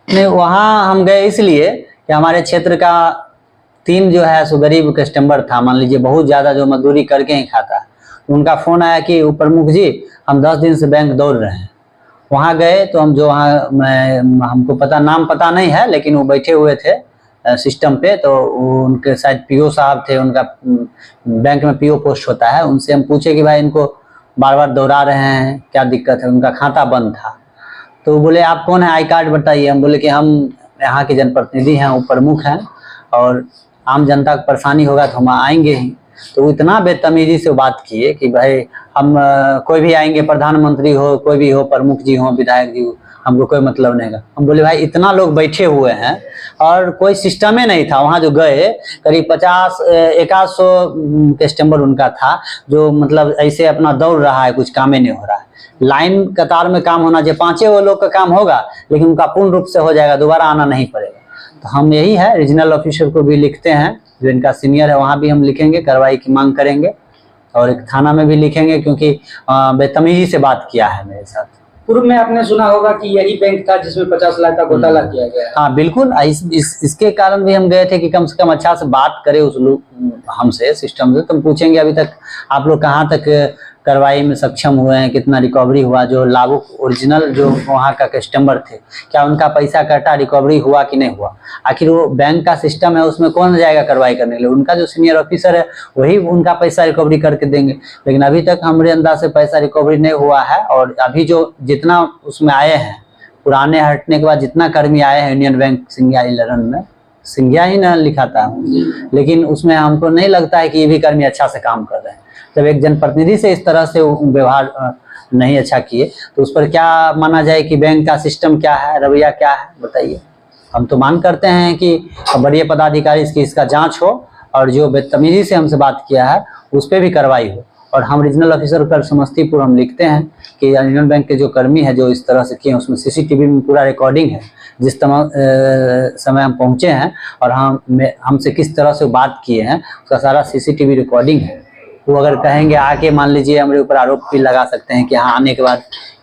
नहीं, वहाँ हम गए इसलिए कि हमारे क्षेत्र का 3 जो है सो गरीब कस्टमर था, मान लीजिए बहुत ज़्यादा, जो मजदूरी करके ही खाता है। उनका फ़ोन आया कि प्रमुख जी हम 10 दिन से बैंक दौड़ रहे हैं। वहाँ गए तो हम जो वहाँ हमको नाम पता नहीं है, लेकिन वो बैठे हुए थे सिस्टम पे, तो उनके शायद पीओ साहब थे, उनका बैंक में पीओ पोस्ट होता है। उनसे हम पूछे कि भाई इनको बार बार दौड़ा रहे हैं, क्या दिक्कत है? उनका खाता बंद था। तो बोले आप कौन है, आई कार्ड बताइए। हम बोले कि हम यहाँ के जनप्रतिनिधि हैं, वो प्रमुख हैं, और आम जनता को परेशानी होगा तो हम आएंगे ही। तो इतना बेतमीजी से बात किए कि भाई हम कोई भी आएंगे, प्रधानमंत्री हो, कोई भी हो, प्रमुख जी हो, विधायक जी हो, हमको कोई मतलब नहीं है। हम बोले भाई इतना लोग बैठे हुए हैं और कोई सिस्टम ही नहीं था। वहाँ जो गए करीब 50-100 कस्टमर उनका था, जो मतलब ऐसे अपना दौड़ रहा है, कुछ काम ही नहीं हो रहा है। लाइन कतार में काम होना चाहिए, 5 वो लोग का काम होगा, लेकिन उनका पूर्ण रूप से हो जाएगा, दोबारा आना नहीं पड़ेगा। तो हम यही है, रीजनल ऑफिसर को भी लिखते हैं, जो इनका सीनियर है वहाँ भी हम लिखेंगे, कार्रवाई की मांग करेंगे, और एक थाना में भी लिखेंगे, क्योंकि बेतमीजी से बात किया है मेरे साथ। पूर्व में आपने सुना होगा कि यही बैंक था जिसमें 50 लाख का घोटाला किया गया। हाँ बिल्कुल, इसके कारण भी हम गए थे कि कम से कम अच्छा से बात करे उस लोग हमसे, सिस्टम से। तो हम पूछेंगे अभी तक आप लोग कहाँ तक कार्रवाई में सक्षम हुए हैं, कितना रिकवरी हुआ, जो लाभुक ओरिजिनल जो वहाँ का कस्टमर थे, क्या उनका पैसा कटा, रिकवरी हुआ कि नहीं हुआ? आखिर वो बैंक का सिस्टम है, उसमें कौन जाएगा कार्रवाई करने के लिए? उनका जो सीनियर ऑफिसर है वही उनका पैसा रिकवरी करके देंगे। लेकिन अभी तक हमारे अंदाज से पैसा रिकवरी नहीं हुआ है। और अभी जो जितना उसमें आए हैं, पुराने हटने के बाद जितना कर्मी आए हैं यूनियन बैंक सिंघिया 11 में, सिंघिया ही ना लिखा था, लेकिन उसमें हमको नहीं लगता है कि ये भी कर्मी अच्छा से काम कर रहे हैं। जब एक जनप्रतिनिधि से इस तरह से व्यवहार नहीं अच्छा किए, तो उस पर क्या माना जाए कि बैंक का सिस्टम क्या है, रवैया क्या है, बताइए। हम तो मांग करते हैं कि बड़े पदाधिकारी इसका जांच हो, और जो बदतमीजी से हमसे बात किया है उस पर भी कार्रवाई हो। और हम रीजनल ऑफिसर कर समस्तीपुर हम लिखते हैं कि यूनियन बैंक के जो कर्मी है जो इस तरह से किए, उसमें सीसीटीवी में पूरा रिकॉर्डिंग है, जिस समय हम पहुँचे हैं और हमसे किस तरह से बात किए हैं, उसका सारा सीसीटीवी रिकॉर्डिंग है। वो अगर कहेंगे आके, मान लीजिए हमारे ऊपर आरोप भी लगा सकते हैं कि हाँ आने के बाद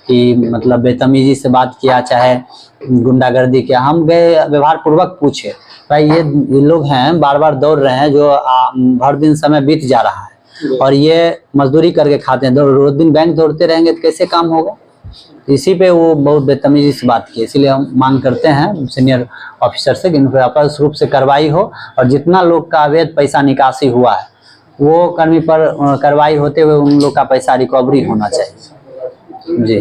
कि मतलब बेतमीजी से बात किया, चाहे गुंडागर्दी किया। हम गए व्यवहार पूर्वक पूछे, भाई ये लोग हैं बार बार दौड़ रहे हैं, जो भर दिन समय बीत जा रहा है और ये मजदूरी करके खाते हैं, रोज दिन बैंक दौड़ते रहेंगे तो कैसे काम होगा? इसी पे वो बहुत बेतमीजी से बात की। इसीलिए हम मांग करते हैं सीनियर ऑफिसर से कि इन पर आपस रूप से कार्रवाई हो, और जितना लोग का अवैध पैसा निकासी हुआ है वो कर्मी पर कार्रवाई होते हुए उन लोग का पैसा रिकवरी होना चाहिए। जी।